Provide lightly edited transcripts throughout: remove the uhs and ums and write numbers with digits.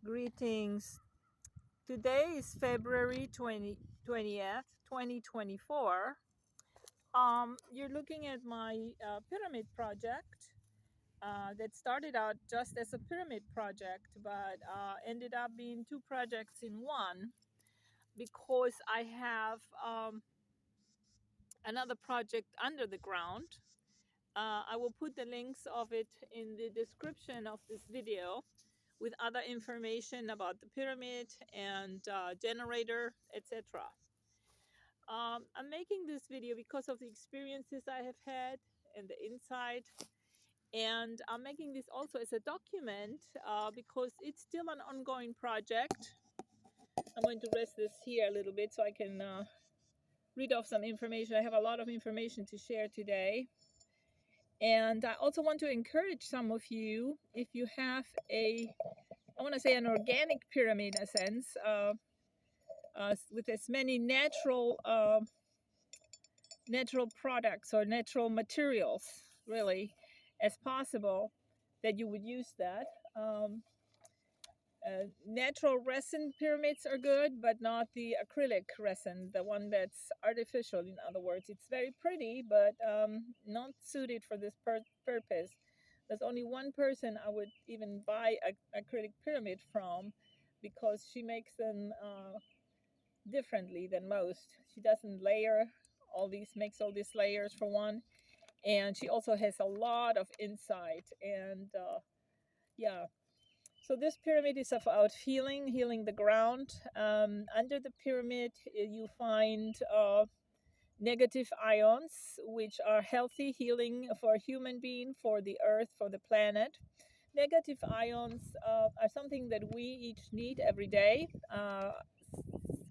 Greetings. Today is February 20th, 2024. You're looking at my pyramid project that started out just as a pyramid project, but ended up being two projects in one because I have another project under the ground. I will put the links of it in the description of this video with other information about the pyramid and generator, etc. I'm making this video because of the experiences I have had and the insight. And I'm making this also as a document because it's still an ongoing project. I'm going to rest this here a little bit so I can read off some information. I have a lot of information to share today. And I also want to encourage some of you, if you have I want to say an organic pyramid in a sense, with as many natural products or natural materials, really, as possible, that you would use that. Natural resin pyramids are good, but not the acrylic resin, the one that's artificial. In other words, it's very pretty, but not suited for this purpose. There's only one person I would even buy an acrylic pyramid from, because she makes them differently than most. She doesn't makes all these layers for one, and she also has a lot of insight. And yeah. So this pyramid is about healing the ground. Under the pyramid, you find negative ions, which are healthy, healing for a human being, for the earth, for the planet. Negative ions are something that we each need every day.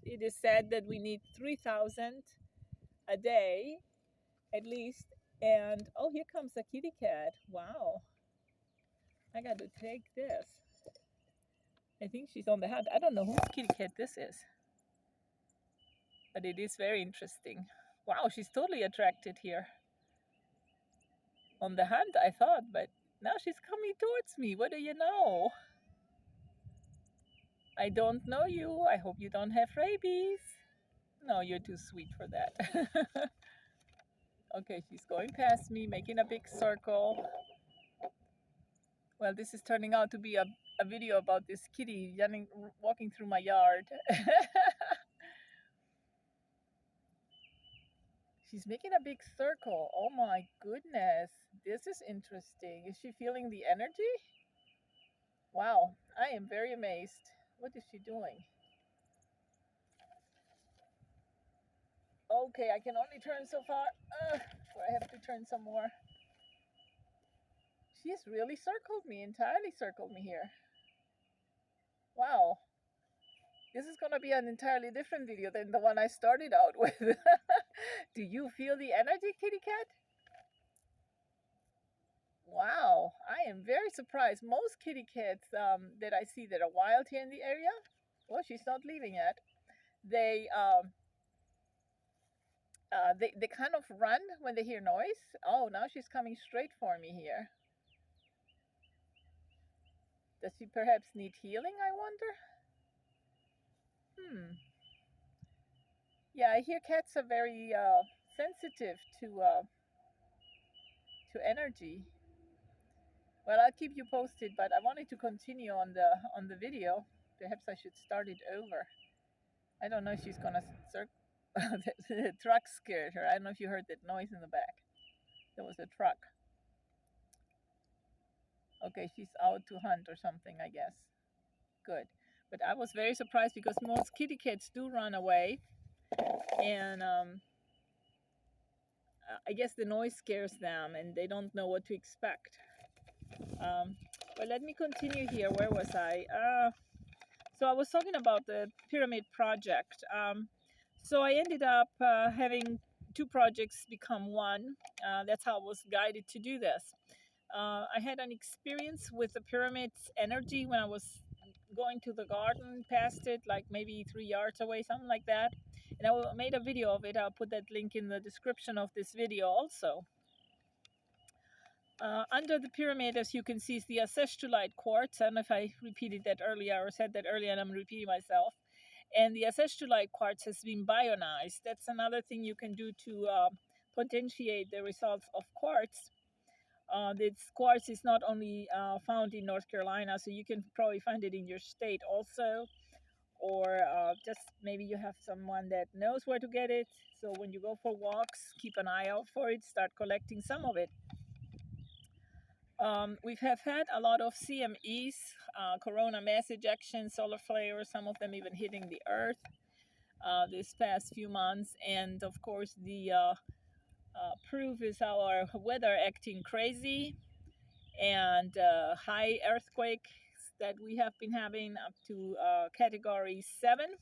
It is said that we need 3,000 a day, at least. And oh, here comes a kitty cat. Wow. I got to take this. I think she's on the hunt. I don't know whose kitty cat this is, but it is very interesting. Wow, she's totally attracted here. On the hunt, I thought, but now she's coming towards me. What do you know? I don't know you. I hope you don't have rabies. No, you're too sweet for that. Okay, she's going past me, making a big circle. Well, this is turning out to be a video about this kitty walking through my yard. She's making a big circle. Oh my goodness. This is interesting. Is she feeling the energy? Wow, I am very amazed. What is she doing? Okay, I can only turn so far. I have to turn some more. She's really entirely circled me here. Wow. This is going to be an entirely different video than the one I started out with. Do you feel the energy, kitty cat? Wow, I am very surprised. Most kitty cats that I see that are wild here in the area, well, she's not leaving yet. They kind of run when they hear noise. Oh, now she's coming straight for me here. Does she perhaps need healing, I wonder? Yeah, I hear cats are very sensitive to energy. Well, I'll keep you posted, but I wanted to continue on the video. Perhaps I should start it over. I don't know if she's gonna circle. The truck scared her. I don't know if you heard that noise in the back. There was a truck. Okay, she's out to hunt or something, I guess. Good. But I was very surprised because most kitty cats do run away. And I guess the noise scares them and they don't know what to expect. But let me continue here. Where was I? So I was talking about the pyramid project. So I ended up having two projects become one. That's how I was guided to do this. I had an experience with the pyramid's energy when I was going to the garden past it, like maybe 3 yards away, something like that. And I made a video of it. I'll put that link in the description of this video also. Under the pyramid, as you can see, is the acestolite quartz. I don't know if I repeated that earlier or said that earlier, and I'm repeating myself. And the acestolite quartz has been bionized. That's another thing you can do to potentiate the results of quartz. This quartz is not only found in North Carolina, so you can probably find it in your state also, or just maybe you have someone that knows where to get it. So when you go for walks, keep an eye out for it, start collecting some of it. We have had a lot of CMEs, corona mass ejections, solar flares, some of them even hitting the Earth this past few months. And of course, the proof is our weather acting crazy, and high earthquakes that we have been having up to category 7,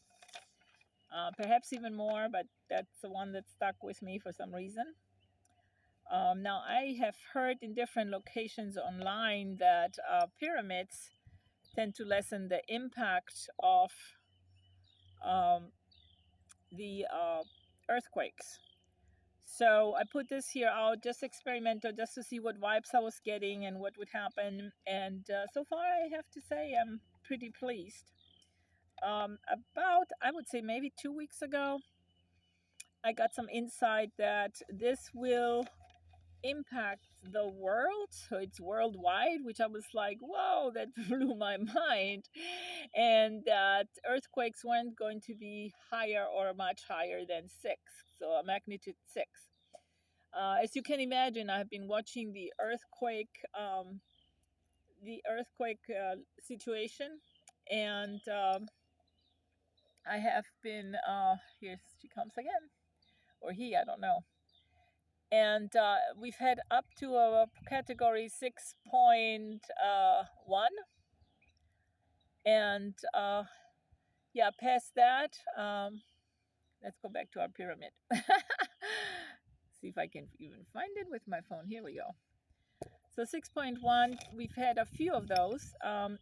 perhaps even more, but that's the one that stuck with me for some reason. Now, I have heard in different locations online that pyramids tend to lessen the impact of um, the earthquakes. So I put this here out, just experimental, just to see what vibes I was getting and what would happen. And so far, I have to say I'm pretty pleased. About, I would say, maybe 2 weeks ago, I got some insight that this will impact the world, so it's worldwide, which I was like, whoa, that blew my mind. And that earthquakes weren't going to be higher or much higher than 6, so a magnitude 6. As you can imagine, I've been watching the earthquake situation, and I have been here she comes again, or he, I don't know. And we've had up to a category 6.1, and yeah, past that, let's go back to our pyramid. See if I can even find it with my phone. Here we go. So 6.1, we've had a few of those.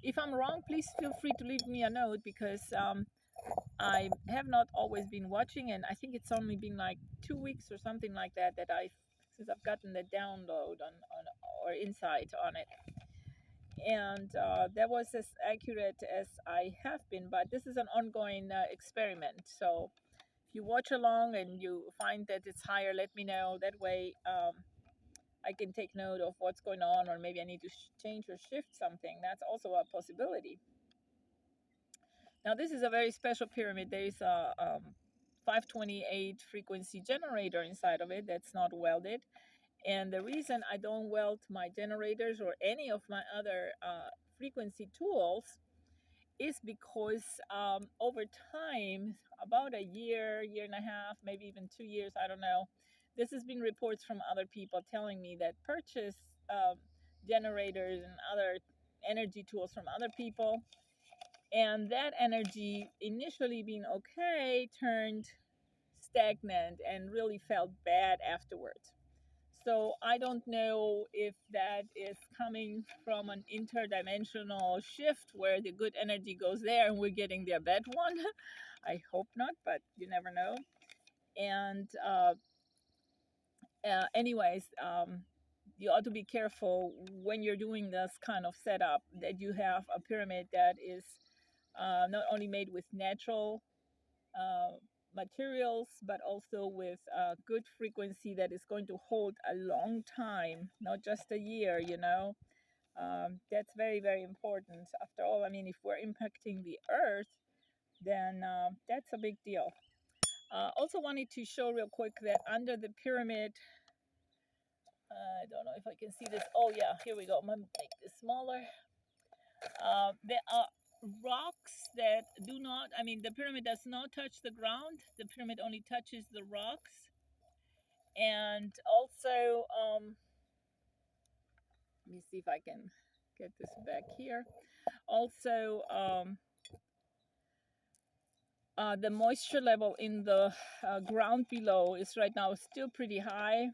If I'm wrong, please feel free to leave me a note, because I have not always been watching, and I think it's only been like 2 weeks or something like that since I've gotten the download on or insight on it. And that was as accurate as I have been, but this is an ongoing experiment. So if you watch along and you find that it's higher, let me know. That way I can take note of what's going on, or maybe I need to change or shift something. That's also a possibility. Now, this is a very special pyramid. There is a 528 frequency generator inside of it that's not welded. And the reason I don't weld my generators or any of my other frequency tools is because over time, about a year, year and a half, maybe even 2 years, I don't know, this has been reports from other people telling me that purchase generators and other energy tools from other people, and that energy initially being okay turned stagnant and really felt bad afterwards. So I don't know if that is coming from an interdimensional shift where the good energy goes there and we're getting the bad one. I hope not, but you never know. And anyways, you ought to be careful when you're doing this kind of setup, that you have a pyramid that is not only made with natural materials, but also with good frequency that is going to hold a long time, not just a year, you know. That's very, very important. After all, I mean, if we're impacting the earth, then that's a big deal. Also wanted to show real quick that under the pyramid, I don't know if I can see this. Oh yeah, here we go. I'm gonna make this smaller. There are rocks that do not, I mean, the pyramid does not touch the ground. The pyramid only touches the rocks. And also, let me see if I can get this back here. Also, the moisture level in the ground below is right now still pretty high.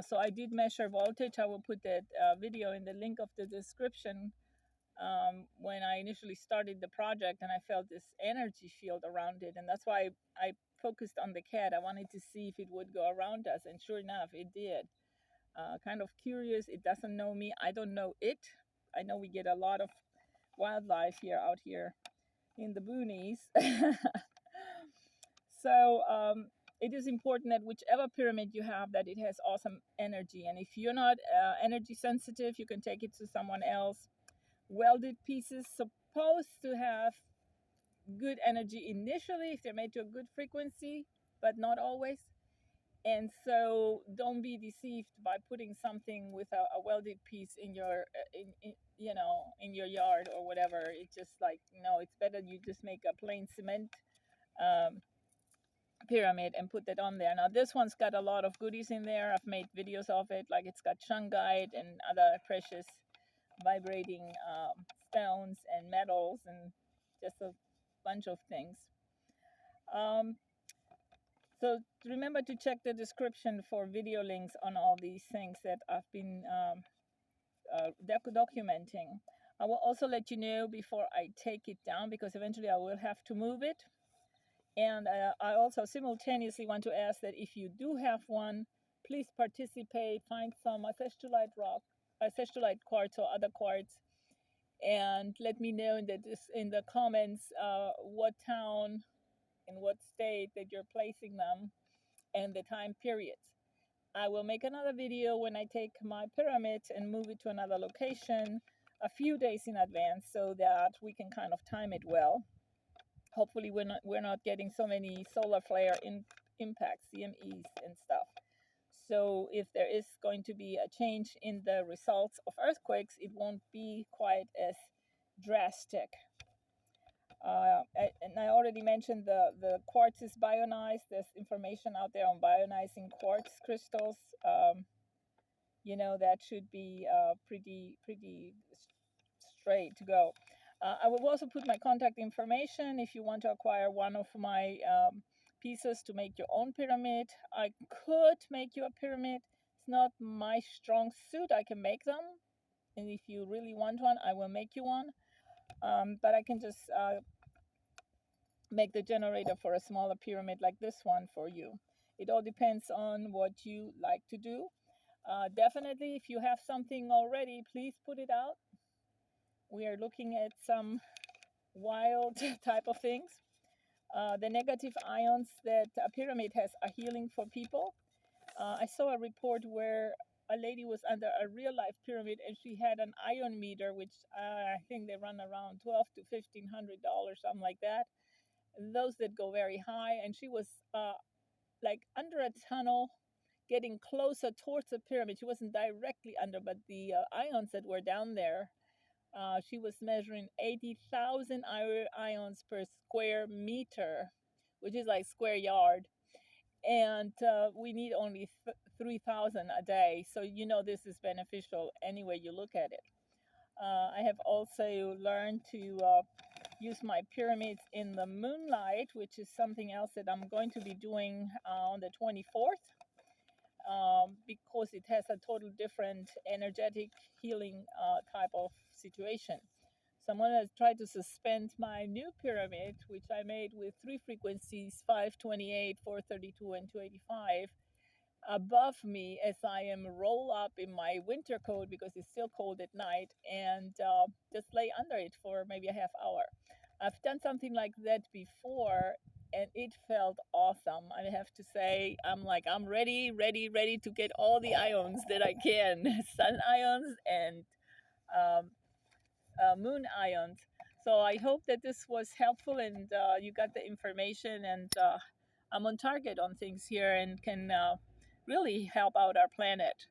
So I did measure voltage. I will put that video in the link of the description. When I initially started the project, and I felt this energy field around it, and that's why I focused on the cat. I wanted to see if it would go around us, and sure enough, it did. kind of curious. It doesn't know me. I don't know it. I know we get a lot of wildlife here out here in the boonies. So it is important that whichever pyramid you have, that it has awesome energy. And if you're not energy sensitive, you can take it to someone else. Welded pieces supposed to have good energy initially if they're made to a good frequency, but not always. And so don't be deceived by putting something with a welded piece in your in your yard or whatever. It's just like, no, it's better you just make a plain cement um, pyramid and put that on there. Now this one's got a lot of goodies in there. I've made videos of it, like it's got shungite and other precious vibrating stones and metals and just a bunch of things. um, so remember to check the description for video links on all these things that I've been documenting. I will also let you know before I take it down, because eventually I will have to move it. And I also simultaneously want to ask that if you do have one, please participate, find some acestolite rock, acestolite quartz or other quartz, and let me know in the comments what town in what state that you're placing them and the time periods. I will make another video when I take my pyramid and move it to another location a few days in advance so that we can kind of time it well. Hopefully we're not getting so many solar flare impacts, CMEs and stuff. So if there is going to be a change in the results of earthquakes, it won't be quite as drastic. And I already mentioned the quartz is bionized. There's information out there on bionizing quartz crystals. That should be pretty straight to go. I will also put my contact information if you want to acquire one of my pieces to make your own pyramid. I could make you a pyramid. It's not my strong suit. I can make them, and if you really want one, I will make you one. But I can just make the generator for a smaller pyramid like this one for you. It all depends on what you like to do. Definitely, if you have something already, please put it out. We are looking at some wild type of things. The negative ions that a pyramid has are healing for people. I saw a report where a lady was under a real life pyramid and she had an ion meter, which I think they run around $1,200 to $1,500, something like that. Those that go very high, and she was like under a tunnel getting closer towards the pyramid. She wasn't directly under, but the ions that were down there, she was measuring 80,000 ions per square meter, which is like square yard. And we need only 3,000 a day. So, this is beneficial any way you look at it. I have also learned to use my pyramids in the moonlight, which is something else that I'm going to be doing on the 24th, because it has a total different energetic healing type of situation. So I'm going to try to suspend my new pyramid, which I made with 3 frequencies, 528, 432, and 285, above me as I am roll up in my winter coat because it's still cold at night, and just lay under it for maybe a half hour. I've done something like that before, and it felt awesome. I have to say, I'm ready to get all the ions that I can, sun ions and moon ions. So I hope that this was helpful and you got the information, and I'm on target on things here and can really help out our planet.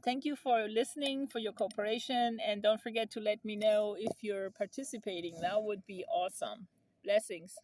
Thank you for listening, for your cooperation, and don't forget to let me know if you're participating. That would be awesome. Blessings.